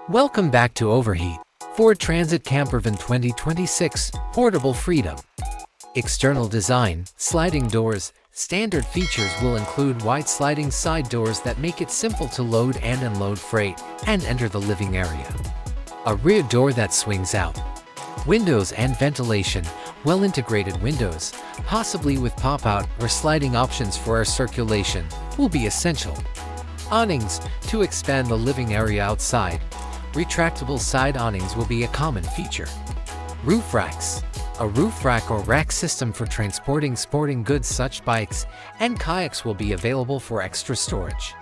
Welcome back to Overheat. Ford Transit Campervan 2026 Portable Freedom. External design, sliding doors. Standard features will include wide sliding side doors that make it simple to load and unload freight and enter the living area. A rear door that swings out. Windows and ventilation, well-integrated windows, possibly with pop-out or sliding options for air circulation, will be essential. Awnings, to expand the living area outside. Retractable side awnings will be a common feature. Roof racks. A roof rack or rack system for transporting sporting goods such bikes and kayaks will be available for extra storage.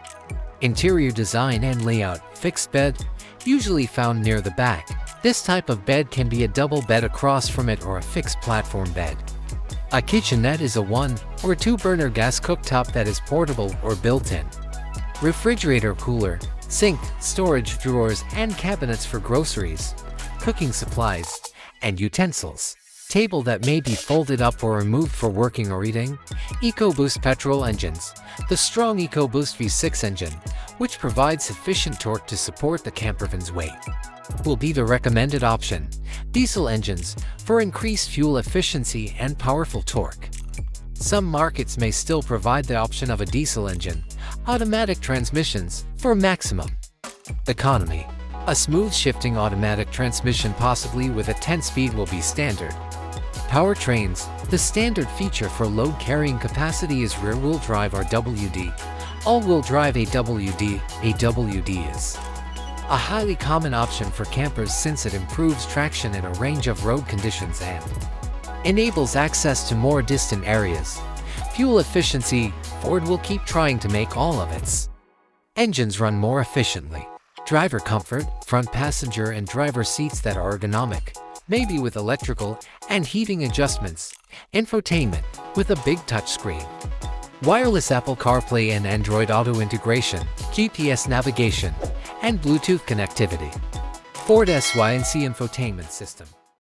Interior design and layout. Fixed bed, usually found near the back. This type of bed can be a double bed across from it or a fixed platform bed. A kitchenette is a 1 or 2 burner gas cooktop that is portable or built-in. Refrigerator cooler, sink, storage drawers and cabinets for groceries, cooking supplies, and utensils. Table that may be folded up or removed for working or eating. EcoBoost Petrol Engines. The strong EcoBoost V6 engine, which provides sufficient torque to support the campervan's weight, will be the recommended option. Diesel engines, for increased fuel efficiency and powerful torque. Some markets may still provide the option of a diesel engine. Automatic transmissions, for maximum economy. A smooth shifting automatic transmission possibly with a 10-speed will be standard. Powertrains. The standard feature for load carrying capacity is rear-wheel drive (RWD). All-wheel drive (AWD). AWD is a highly common option for campers since it improves traction in a range of road conditions and enables access to more distant areas. Fuel efficiency. Ford will keep trying to make all of its engines run more efficiently. Driver comfort. Front passenger and driver seats that are ergonomic, maybe with electrical and heating adjustments. Infotainment, with a big touchscreen. Wireless Apple CarPlay and Android Auto integration, GPS navigation, and Bluetooth connectivity. Ford SYNC infotainment system.